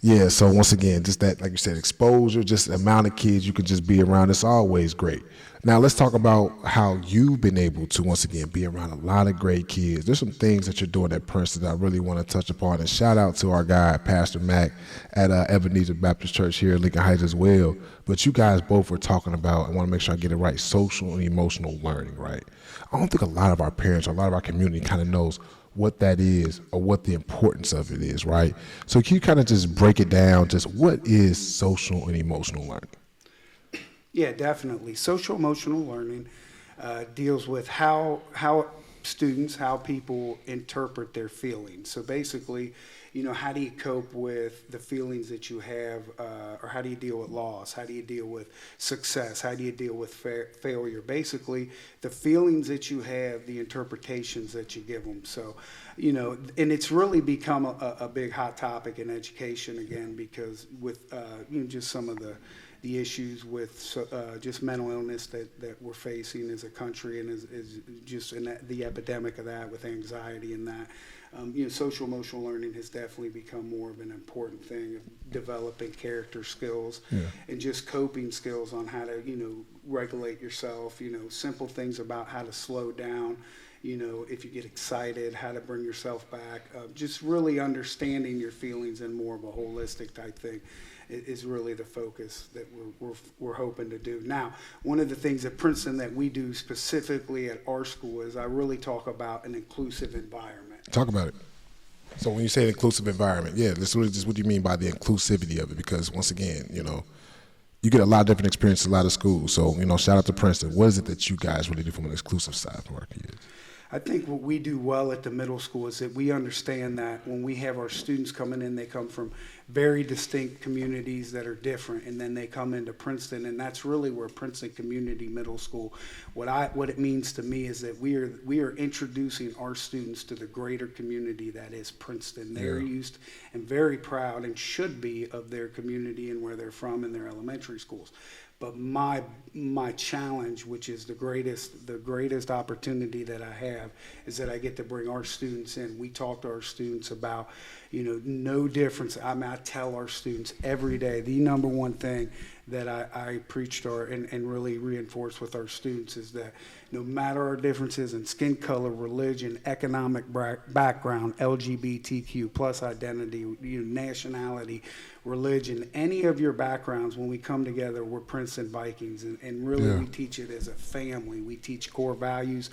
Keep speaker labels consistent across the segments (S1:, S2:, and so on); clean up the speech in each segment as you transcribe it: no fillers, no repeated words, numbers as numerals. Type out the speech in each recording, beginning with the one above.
S1: Yeah, so once again, just that, like you said, exposure, just the amount of kids you could just be around, it's always great. Now, let's talk about how you've been able to, once again, be around a lot of great kids. There's some things that you're doing at Princeton that I really want to touch upon. And shout out to our guy, Pastor Mac, at Ebenezer Baptist Church here in Lincoln Heights as well. But you guys both were talking about, I want to make sure I get it right, social and emotional learning, right? I don't think a lot of our parents, or a lot of our community kind of knows what that is or what the importance of it is, right? So can you kind of just break it down, just what is social and emotional learning?
S2: Yeah, definitely. Social emotional learning deals with how students, how people interpret their feelings. So basically, how do you cope with the feelings that you have, or how do you deal with loss? How do you deal with success? How do you deal with failure? Basically, the feelings that you have, the interpretations that you give them. So, and it's really become a big hot topic in education again, because with just some of the issues with just mental illness that we're facing as a country, and is just in the epidemic of that with anxiety and that. Social emotional learning has definitely become more of an important thing of developing character skills, yeah, and just coping skills on how to, regulate yourself, simple things about how to slow down, if you get excited, how to bring yourself back, just really understanding your feelings in more of a holistic type thing is really the focus that we're hoping to do. Now, one of the things at Princeton that we do specifically at our school is I really talk about an inclusive environment.
S1: Talk about it. So when you say an inclusive environment, yeah, this is just what you mean by the inclusivity of it, because once again, you get a lot of different experiences, a lot of schools. So, shout out to Princeton. What is it that you guys really do from an exclusive side for our kids?
S2: I think what we do well at the middle school is that we understand that when we have our students coming in, they come from very distinct communities that are different, and then they come into Princeton, and that's really where Princeton Community Middle School, what it means to me is that we are introducing our students to the greater community that is Princeton. They're used and very proud and should be of their community and where they're from in their elementary schools. But my challenge, which is the greatest opportunity that I have, is that I get to bring our students in. We talk to our students about, no difference. I tell our students every day, the number one thing that I preach to and really reinforce with our students is that no matter our differences in skin color, religion, economic background, LGBTQ plus identity, nationality, religion, any of your backgrounds, when we come together, we're Princeton Vikings, and really we teach it as a family. We teach core values,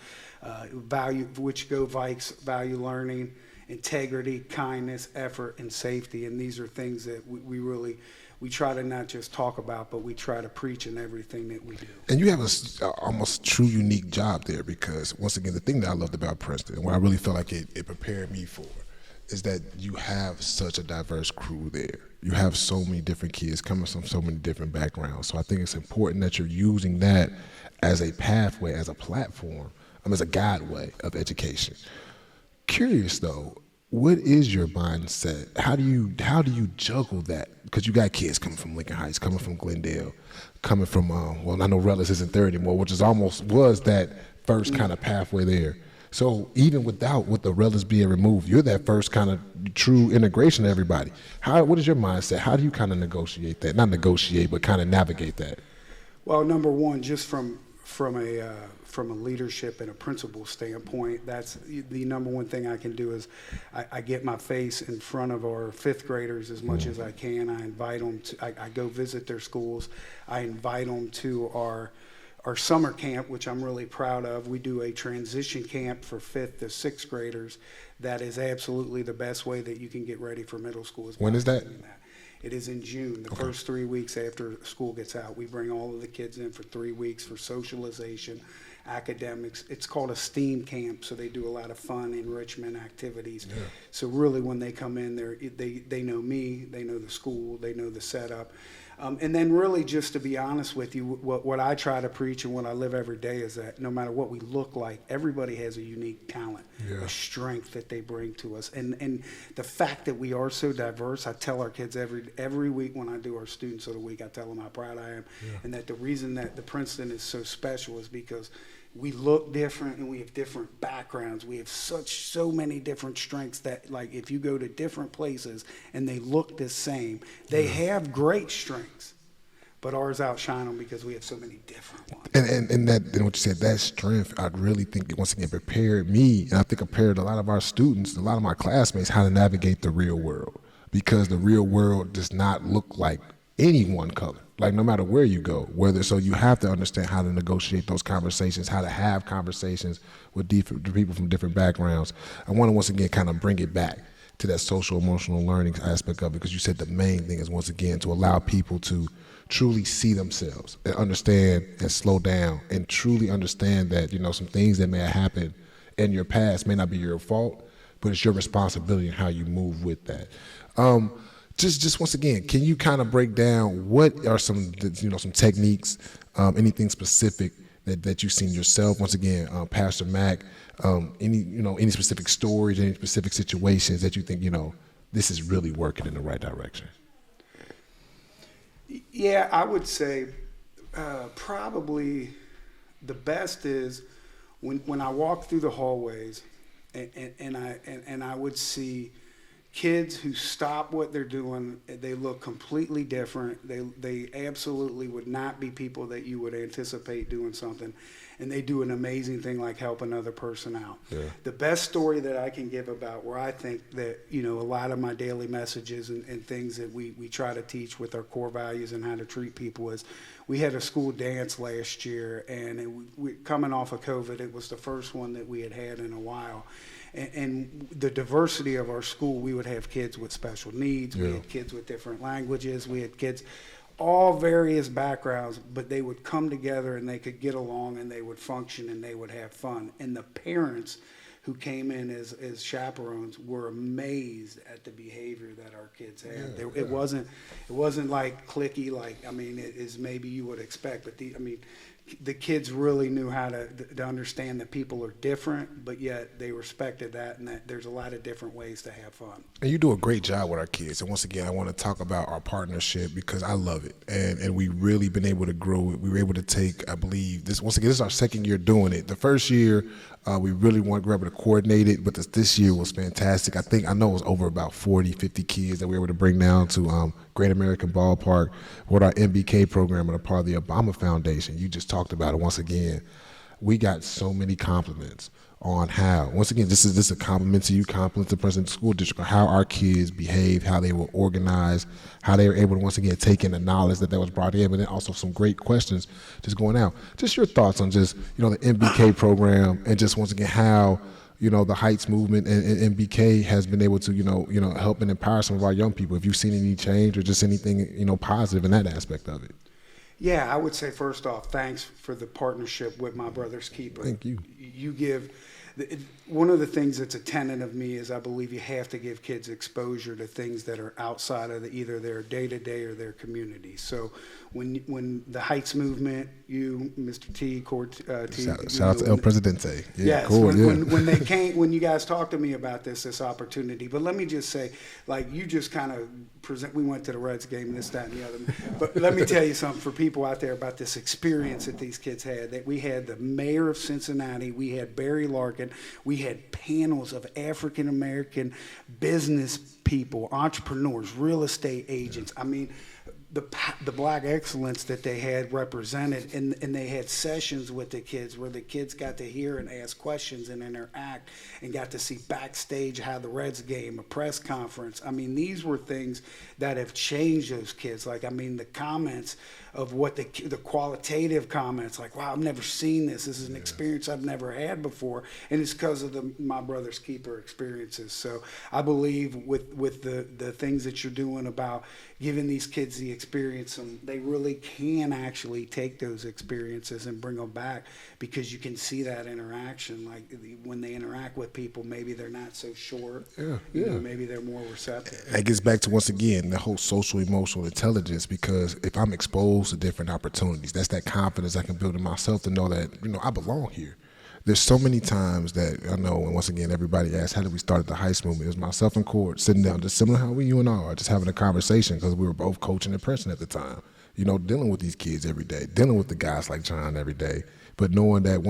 S2: which go Vikes, value learning, integrity, kindness, effort, and safety, and these are things that we try to not just talk about, but we try to preach in everything that we do.
S1: And you have a almost true unique job there, because once again, the thing that I loved about Princeton, and what I really felt like it prepared me for, is that you have such a diverse crew there. You have so many different kids coming from so many different backgrounds. So I think it's important that you're using that as a pathway, as a platform, as a guideway of education. Curious though, what is your mindset? How do you juggle that? Because you got kids coming from Lincoln Heights, coming from Glendale, coming from well, I know Rellis isn't there anymore, which is almost was that first kind of pathway there. So even with the Rellis being removed, you're that first kind of true integration of everybody. What is your mindset? How do you kind of negotiate that? Not negotiate, but kind of navigate that.
S2: Well, number one, just from a leadership and a principal standpoint, that's the number one thing I can do is I get my face in front of our fifth graders as much as I can. I invite them I go visit their schools. I invite them to our summer camp, which I'm really proud of. We do a transition camp for fifth to sixth graders. That is absolutely the best way that you can get ready for middle school.
S1: When is that?
S2: It is in June, the first 3 weeks after school gets out. We bring all of the kids in for 3 weeks for socialization, academics. It's called a STEAM camp, so they do a lot of fun enrichment activities. Yeah. So really when they come in, they know me, they know the school, they know the setup. And then really, just to be honest with you, what I try to preach and what I live every day is that no matter what we look like, everybody has a unique talent, a strength that they bring to us. And the fact that we are so diverse, I tell our kids every week when I do our Students of the Week, I tell them how proud I am. Yeah. And that the reason that the Princeton is so special is because we look different and we have different backgrounds. We have so many different strengths that, like, if you go to different places and they look the same, they have great strengths, but ours outshine them because we have so many different ones.
S1: And what you said, that strength, I really think it once again prepared me, and I think prepared a lot of our students, a lot of my classmates, how to navigate the real world, because the real world does not look like any one color. Like, no matter where you go, so you have to understand how to negotiate those conversations, how to have conversations with people from different backgrounds. I want to once again kind of bring it back to that social emotional learning aspect of it, because you said the main thing is once again to allow people to truly see themselves and understand and slow down and truly understand that, some things that may have happened in your past may not be your fault, but it's your responsibility and how you move with that. Just once again, can you kind of break down what are some techniques, anything specific that you've seen yourself? Once again, Pastor Mac, any specific stories, any specific situations that you think, this is really working in the right direction?
S2: Yeah, I would say probably the best is when I walk through the hallways and I would see kids who stop what they're doing. They look completely different. They absolutely would not be people that you would anticipate doing something, and they do an amazing thing like help another person out. Yeah. The best story that I can give about where I think that a lot of my daily messages and things that we try to teach with our core values and how to treat people is, we had a school dance last year, and coming off of COVID, it was the first one that we had in a while. And the diversity of our school, we would have kids with special needs, we had kids with different languages, we had kids, all various backgrounds, but they would come together and they could get along and they would function and they would have fun. And the parents who came in as chaperones were amazed at the behavior that our kids had. It wasn't like cliquey, it is maybe you would expect, but the kids really knew how to understand that people are different, but yet they respected that, and that there's a lot of different ways to have fun.
S1: And you do a great job with our kids. And once again, I want to talk about our partnership because I love it. And we really been able to grow it. We were able to take, I believe, this is our second year doing it. The first year, we really were able to coordinate it, but this year was fantastic. I know it was over about 40, 50 kids that we were able to bring down to Great American Ballpark with our MBK program and a part of the Obama Foundation. You just talked about it once again. We got so many compliments on how, once again, this is a compliment to you, compliment to the president of the school district, on how our kids behave, how they were organized, how they were able to, once again, take in the knowledge that was brought in, but then also some great questions just going out. Just your thoughts on just, the MBK program and just, once again, how, the Heights movement and MBK has been able to, help and empower some of our young people. Have you seen any change or just anything, positive in that aspect of it?
S2: Yeah, I would say first off, thanks for the partnership with My Brother's Keeper.
S1: Thank you.
S2: You give, one of the things that's a tenet of me is I believe you have to give kids exposure to things that are outside of either their day-to-day or their community. So when the Heights movement, you, Mr. T,
S1: shout out to El Presidente. Yeah,
S2: yes,
S1: cool.
S2: when you guys talked to me about this opportunity. But let me just say, you just kind of we went to the Reds game, this, that, and the other. But let me tell you something for people out there about this experience that these kids had. That we had the mayor of Cincinnati, we had Barry Larkin, we had panels of African American business people, entrepreneurs, real estate agents. The black excellence that they had represented, and they had sessions with the kids where the kids got to hear and ask questions and interact and got to see backstage how the Reds game, a press conference. These were things that have changed those kids. The comments of what the qualitative comments, wow, I've never seen this. This is an experience I've never had before, and it's because of My Brother's Keeper experiences. So I believe with the things that you're doing about giving these kids the experience, they really can actually take those experiences and bring them back, because you can see that interaction. When they interact with people, maybe they're not so short. Maybe they're more receptive.
S1: That gets back to, once again, the whole social emotional intelligence, because if I'm exposed to different opportunities, that's that confidence I can build in myself to know that, I belong here. There's so many times that I know, and once again, everybody asks, how did we start the Heights movement? It was myself and Court sitting down, just similar to how you and I are, just having a conversation, because we were both coaching and Princeton at the time. dealing with these kids every day, dealing with the guys like John every day. But knowing that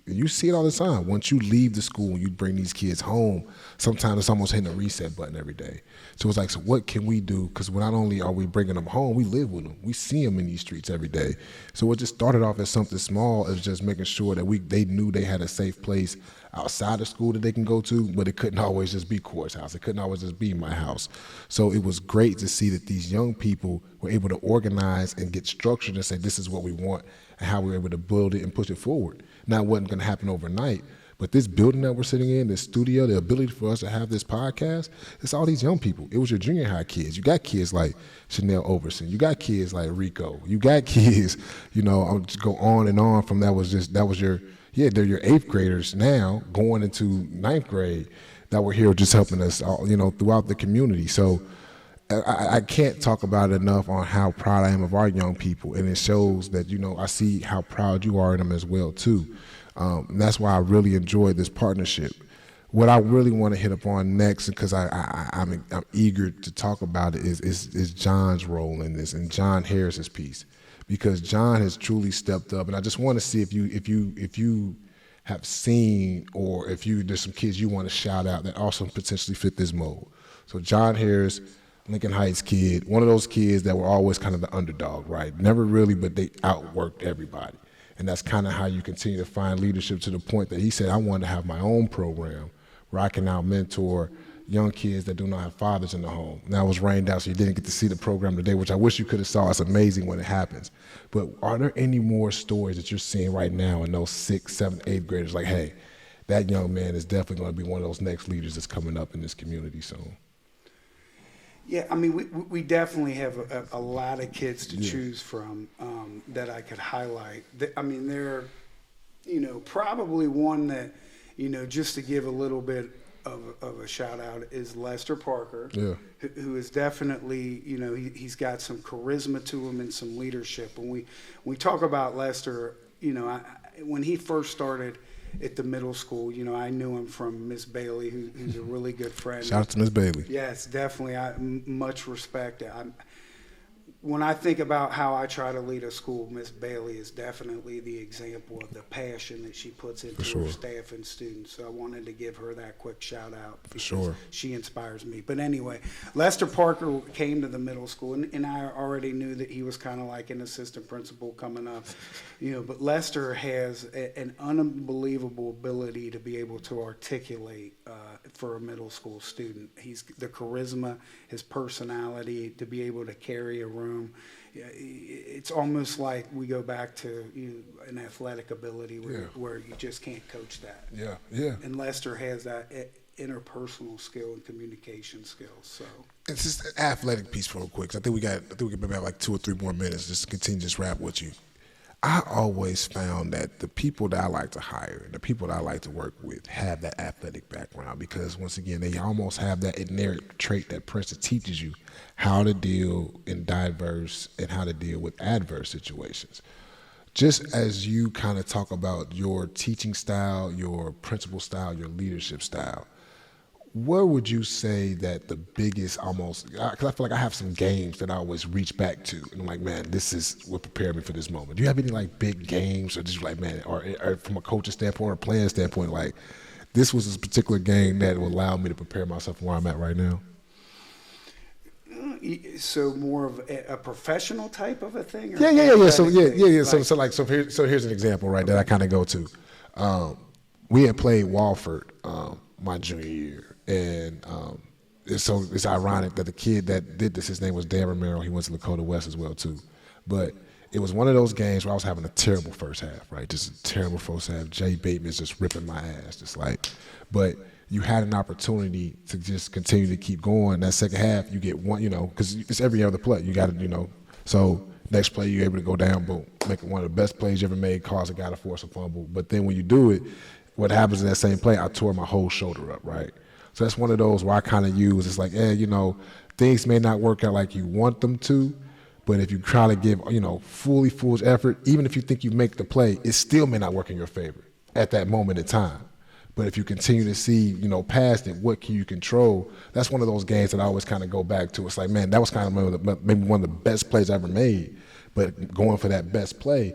S1: you see it all the time. Once you leave the school and you bring these kids home, sometimes it's almost hitting a reset button every day. So it's like, so what can we do? Because not only are we bringing them home, we live with them. We see them in these streets every day. So it just started off as something small, as just making sure that they knew they had a safe place outside of school that they can go to, but it couldn't always just be Court's house. It couldn't always just be my house. So it was great to see that these young people were able to organize and get structured and say, this is what we want, and how we were able to build it and push it forward. Now, it wasn't going to happen overnight, but this building that we're sitting in, this studio, the ability for us to have this podcast, it's all these young people. It was your junior high kids. You got kids like Chanel Overson. You got kids like Rico. You got kids, I'll just go on and on from they're your 8th graders now going into 9th grade that were here just helping us all, throughout the community. So I can't talk about it enough on how proud I am of our young people, and it shows that I see how proud you are of them as well too. And that's why I really enjoy this partnership. What I really want to hit upon next, because I'm eager to talk about it, is John's role in this and John Harris's piece, because John has truly stepped up, and I just want to see if you have seen, or if there's some kids you want to shout out that also potentially fit this mold. So John Harris, Lincoln Heights kid, one of those kids that were always kind of the underdog, right? Never really, but they outworked everybody. And that's kind of how you continue to find leadership, to the point that he said, I wanted to have my own program where I can now mentor young kids that do not have fathers in the home. Now it was rained out, so you didn't get to see the program today, which I wish you could have saw. It's amazing when it happens. But are there any more stories that you're seeing right now in those 6th, 7th, 8th graders, like, hey, that young man is definitely going to be one of those next leaders that's coming up in this community soon?
S2: Yeah, I mean, we definitely have a lot of kids to choose from that I could highlight. I mean, they're, probably one that, just to give a little bit of a shout out is Lester Parker, who is definitely, he's got some charisma to him and some leadership. When we talk about Lester, when he first started at the middle school, I knew him from Miss Bailey, who's a really good friend.
S1: Shout out to Miss Bailey.
S2: Yes, definitely. Much respect. When I think about how I try to lead a school, Miss Bailey is definitely the example of the passion that she puts into her staff and students. So I wanted to give her that quick shout out.
S1: For sure.
S2: She inspires me. But anyway, Lester Parker came to the middle school, and I already knew that he was kind of like an assistant principal coming up. But Lester has an unbelievable ability to be able to articulate for a middle school student. He's the charisma, his personality, to be able to carry a room. It's almost like we go back to an athletic ability where you just can't coach that.
S1: Yeah.
S2: And Lester has that interpersonal skill and communication skills. So
S1: it's just an athletic piece real quick. I think we can maybe have like 2 or 3 more minutes just to continue this rap with you. I always found that the people that I like to hire, the people that I like to work with, have that athletic background, because once again, they almost have that inherent trait that Princeton teaches you, how to deal in diverse and how to deal with adverse situations. Just as you kind of talk about your teaching style, your principal style, your leadership style, where would you say that the biggest because I feel like I have some games that I always reach back to, and I'm like, man, this is what prepared me for this moment. Do you have any like big games, or just like, man, or from a coaching standpoint or a playing standpoint, like this was a particular game that will allow me to prepare myself for where I'm at right now?
S2: So more of a professional type of a thing?
S1: Yeah. So here's an example, right, that I kind of go to. We had played Walford my junior year. And so it's ironic that the kid that did this, his name was Drmaxraw. He went to Lakota West as well too. But it was one of those games where I was having a terrible first half, right? Just a terrible first half. Jay Bateman's just ripping my ass, but you had an opportunity to just continue to keep going. That second half, you get one, because it's every other play. You got to, so next play you're able to go down, boom, make it one of the best plays you ever made, cause a guy to force a fumble. But then when you do it, what happens in that same play, I tore my whole shoulder up, right? So that's one of those where I kind of use, it's like, things may not work out like you want them to, but if you try to give, foolish effort, even if you think you make the play, it still may not work in your favor at that moment in time. But if you continue to see, past it, what can you control? That's one of those games that I always kind of go back to. It's like, man, that was kind of maybe one of the best plays I ever made. But going for that best play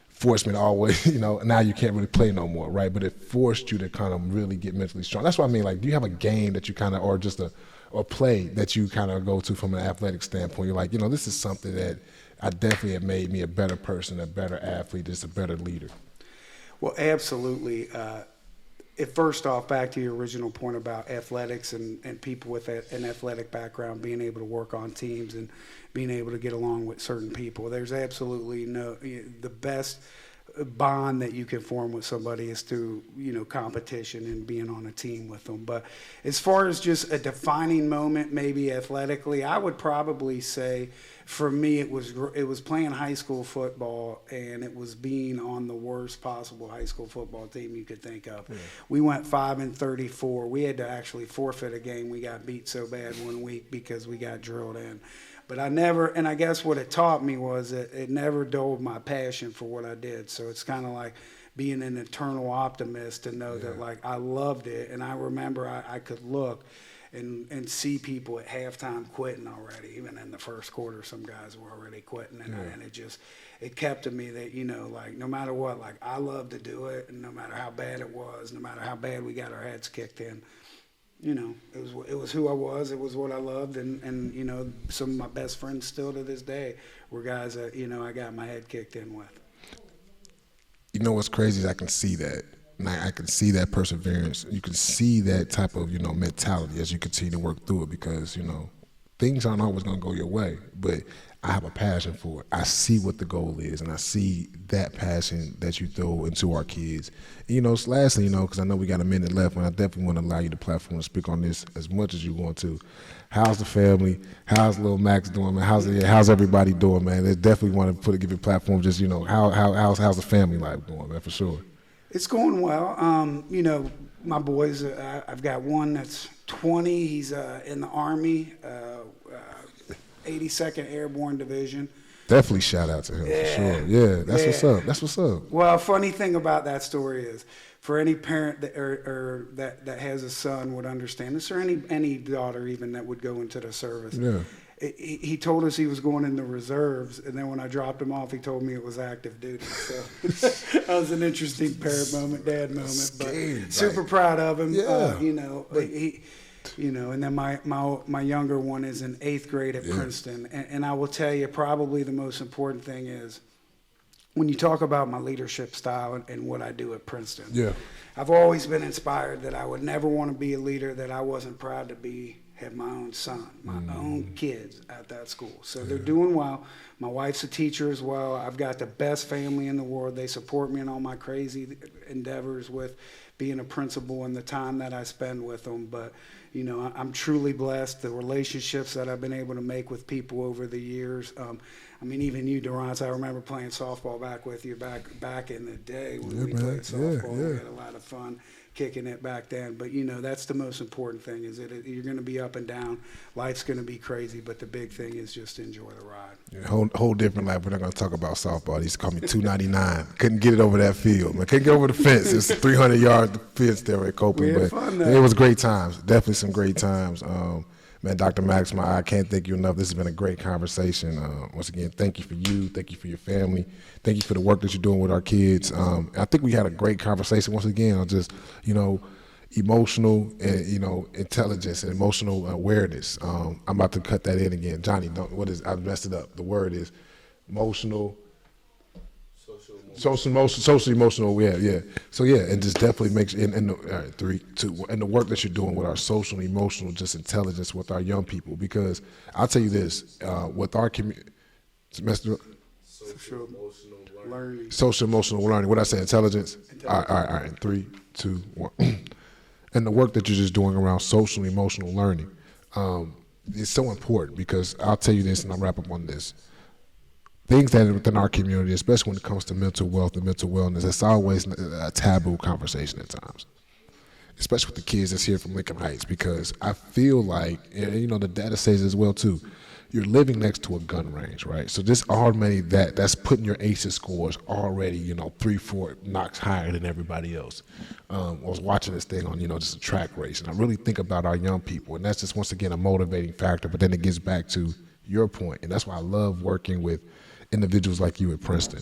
S1: forced me to always, now you can't really play no more, right? But it forced you to kind of really get mentally strong. That's what I mean. Like, do you have a game that you kind of, or just a play that you kind of go to from an athletic standpoint? You're like, this is something that I definitely have made me a better person, a better athlete, just a better leader.
S2: Well, absolutely. First off, back to your original point about athletics and people with an athletic background being able to work on teams and being able to get along with certain people. There's absolutely the best bond that you can form with somebody is through, competition and being on a team with them. But as far as just a defining moment, maybe athletically, I would probably say for me it was playing high school football, and it was being on the worst possible high school football team you could think of. Yeah. We went 5-34. We had to actually forfeit a game. We got beat so bad one week because we got drilled in. But and I guess what it taught me was that it never dulled my passion for what I did. So it's kind of like being an eternal optimist to know that, like, I loved it. And I remember I could look and see people at halftime quitting already. Even in the first quarter, some guys were already quitting. And it kept to me that, like, no matter what, like, I love to do it. And no matter how bad it was, no matter how bad we got our heads kicked in, it was who I was. It was what I loved, and some of my best friends still to this day were guys that I got my head kicked in with.
S1: What's crazy is I can see that, and I can see that perseverance. You can see that type of mentality as you continue to work through it, because things aren't always going to go your way, but I have a passion for it. I see what the goal is, and I see that passion that you throw into our kids. And, lastly, because I know we got a minute left, and I definitely want to allow you the platform to speak on this as much as you want to. How's the family? How's little Max doing, man? How's everybody doing, man? They definitely want to give you a platform. Just how's the family life going, man? For sure.
S2: It's going well. My boys. I've got one that's 20. He's in the Army. 82nd Airborne Division.
S1: Definitely shout out to him, for sure. Yeah, that's what's up.
S2: Well, a funny thing about that story is, for any parent that has a son would understand this, or any daughter even that would go into the service. Yeah. He told us he was going in the reserves, and then when I dropped him off, he told me it was active duty. So that was an interesting parent moment, dad moment. But super proud of him. Yeah. But he. And then my younger one is in 8th grade at Princeton. And I will tell you, probably the most important thing is when you talk about my leadership style and what I do at Princeton. Yeah. I've always been inspired that I would never want to be a leader that I wasn't proud to have my own son, my own kids at that school. So they're doing well. My wife's a teacher as well. I've got the best family in the world. They support me in all my crazy endeavors with being a principal and the time that I spend with them. But I'm truly blessed. The relationships that I've been able to make with people over the years. Even you, Drmaxraw, I remember playing softball with you back in the day when we played softball. We had a lot of fun kicking it back then. But, that's the most important thing, is that you're going to be up and down. Life's going to be crazy, but the big thing is just enjoy the ride.
S1: Yeah, whole different life. We're not going to talk about softball. They used to call me 299. Couldn't get it over that field. I couldn't get over the fence. It's 300-yard fence there at Copeland.
S2: We had fun, though.
S1: It was great times. Definitely some great times. Man, Dr. Max, I can't thank you enough. This has been a great conversation. Once again, thank you for you. Thank you for your family. Thank you for the work that you're doing with our kids. I think we had a great conversation once again on just, emotional and, intelligence and emotional awareness. I'm about to cut that in again. Johnny, I messed it up. The word is emotional. Social emotional, yeah. So and just definitely makes and 3, 2, and the work that you're doing with our social and emotional just intelligence with our young people, because I'll tell you this, with our community, social emotional learning. What did I say? Intelligence. All right. 3, 2, 1. And the work that you're just doing around social and emotional learning is so important, because I'll tell you this, and I'll wrap up on this. Things that are within our community, especially when it comes to mental wealth and mental wellness, it's always a taboo conversation at times, especially with the kids that's here from Lincoln Heights, because I feel like, and the data says as well too, you're living next to a gun range, right? So this already that's putting your ACEs scores already, 3-4 notches higher than everybody else. I was watching this thing on, just a track race, and I really think about our young people, and that's just, once again, a motivating factor. But then it gets back to your point, and that's why I love working with individuals like you at Princeton.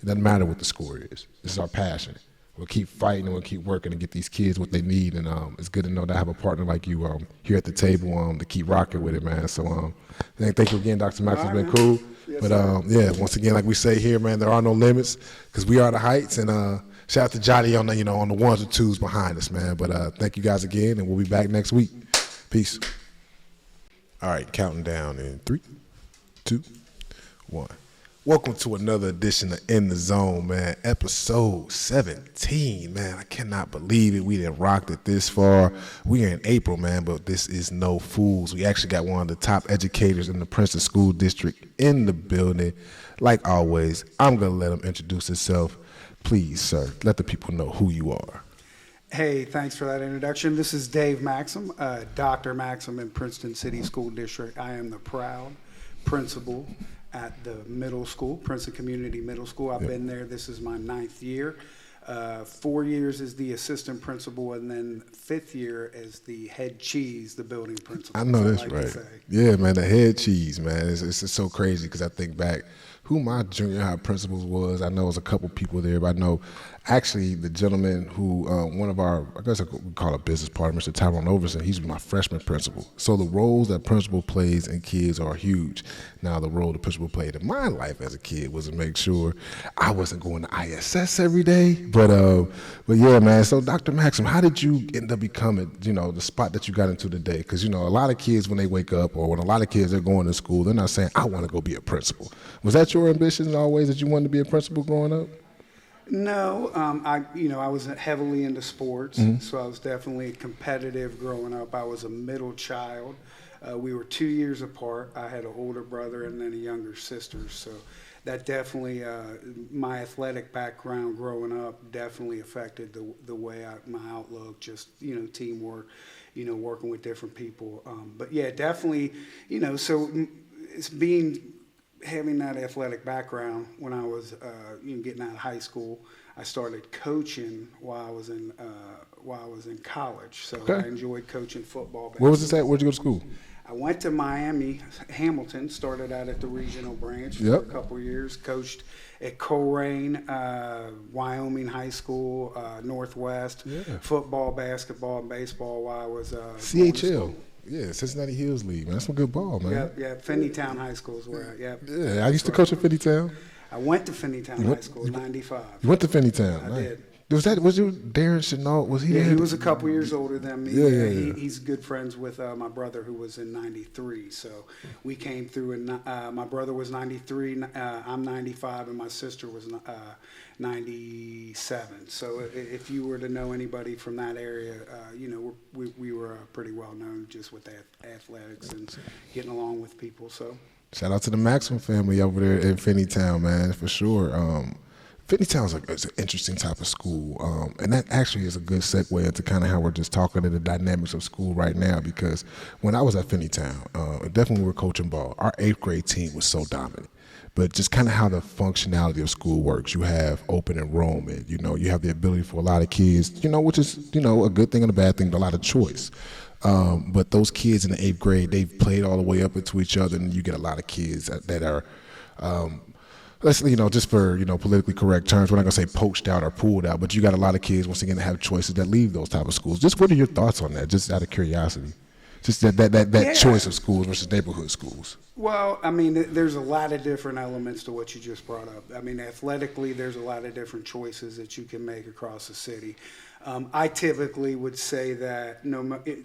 S1: It doesn't matter what the score is. This is our passion. We'll keep fighting and we'll keep working to get these kids what they need. And it's good to know that I have a partner like you here at the table to keep rocking with it, man. So thank you again, Dr. Max. It's been cool.
S2: Yes,
S1: but yeah, once again, like we say here, man, there are no limits because we are the heights. And shout out to Johnny on the ones and twos behind us, man. But thank you guys again, and we'll be back next week. Peace. All right, counting down in 3, 2, 1. Welcome to another edition of In the Zone, man. Episode 17, man. I cannot believe it. We done rocked it this far. We are in April, man, but this is no fools. We actually got one of the top educators in the Princeton School District in the building. Like always, I'm going to let him introduce himself. Please, sir, let the people know who you are.
S2: Hey, thanks for that introduction. This is Dave Maxim, Dr. Maxim in Princeton City School District. I am the proud principal at the middle school, Princeton Community Middle School. I've been there. This is my 9th year. 4 years as the assistant principal, and then 5th year as the head cheese, the building principal.
S1: I know that's right. Yeah, man, the head cheese, man. It's just so crazy because I think back who my junior high principals was. I know it was a couple people there, but I know actually the gentleman who, one of our, I guess I could call a business partner, Mr. Tyrone Overson, he's my freshman principal. So the roles that principal plays in kids are huge. Now the role the principal played in my life as a kid was to make sure I wasn't going to ISS every day. But yeah, man, so Dr. Maxim, how did you end up becoming, the spot that you got into today? Because, a lot of kids when they wake up or when a lot of kids are going to school, they're not saying, I want to go be a principal. Was that your ambition always that you wanted to be a principal growing up?
S2: No, I was heavily into sports, so I was definitely competitive growing up. I was a middle child. We were 2 years apart. I had an older brother and then a younger sister, so that definitely, my athletic background growing up definitely affected the way my outlook, just, teamwork, working with different people. But yeah, definitely, so it's having that athletic background. When I was getting out of high school, I started coaching while I was in college. So
S1: okay.
S2: I enjoyed coaching football.
S1: Where was this at? Where'd you go to school?
S2: I went to Miami, Hamilton, started out at the regional branch for a couple of years, coached at Colerain, Wyoming High School, Northwest, football, basketball, and baseball while I was
S1: CHL. Yeah, Cincinnati Hills League, man. That's some good ball, man.
S2: Yeah, Finneytown High School is where
S1: Yeah, I used to coach at Finneytown.
S2: I went to Finneytown High School in 95.
S1: You went to Finneytown?
S2: I did.
S1: Was you Darren Chenault? Was he there?
S2: He was a couple years older than me.
S1: Yeah.
S2: He's good friends with my brother who was in 93. So we came through, and my brother was 93, I'm 95, and my sister was 97. So if you were to know anybody from that area, we were pretty well known just with athletics and getting along with people. So
S1: shout out to the Maxim family over there in Finneytown, man, for sure. Finneytown is an interesting type of school, and that actually is a good segue into kind of how we're just talking to the dynamics of school right now, because when I was at Finneytown, definitely we were coaching ball. Our 8th grade team was so dominant. But just kind of how the functionality of school works. You have open enrollment, you have the ability for a lot of kids, which is, a good thing and a bad thing, but a lot of choice. But those kids in the 8th grade, they've played all the way up into each other, and you get a lot of kids that are, just for, politically correct terms, we're not going to say poached out or pulled out, but you got a lot of kids, once again, that have choices that leave those type of schools. Just what are your thoughts on that, just out of curiosity? Just that choice of schools versus neighborhood schools.
S2: Well, there's a lot of different elements to what you just brought up. Athletically, there's a lot of different choices that you can make across the city. I typically would say that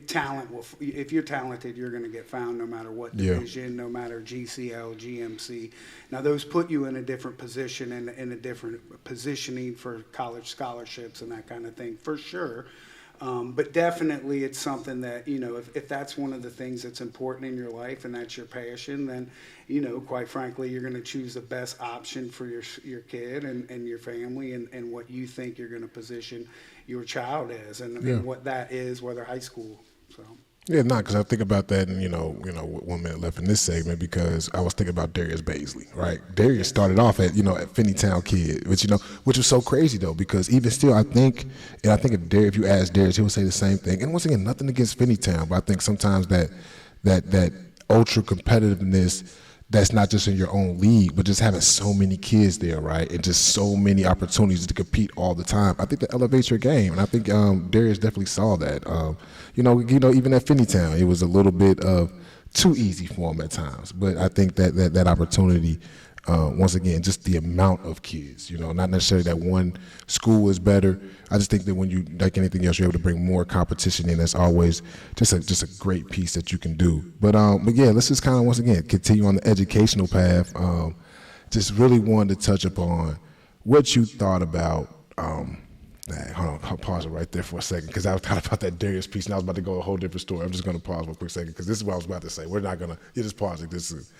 S2: talent if you're talented, you're going to get found no matter what division, no matter GCL, GMC. Now, those put you in a different position and in a different positioning for college scholarships and that kind of thing, for sure. But definitely it's something that, if that's one of the things that's important in your life and that's your passion, then, quite frankly, you're going to choose the best option for your kid and your family and what you think you're going to position your child as and what that is, whether high school. So.
S1: Yeah, because I think about that, and 1 minute left in this segment, because I was thinking about Darius Baisley, right? Darius started off at Finneytown kid, which was so crazy though, because even still, I think if you ask Darius, he would say the same thing. And once again, nothing against Finneytown, but I think sometimes that ultra competitiveness that's not just in your own league, but just having so many kids there, right, and just so many opportunities to compete all the time. I think that elevates your game, and I think Darius definitely saw that. Even at Finneytown, it was a little bit of too easy for him at times. But I think that opportunity, once again, just the amount of kids, not necessarily that one school is better. I just think that when you, like anything else, you're able to bring more competition in. That's always just a great piece that you can do. But yeah, let's just kind of, once again, continue on the educational path. Just really wanted to touch upon what you thought about. Hold on, I'll pause it right there for a second because I was thought about that Darius piece and I was about to go a whole different story. I'm just going to pause for a quick second because this is what I was about to say. We're not going to, you just pause it. This is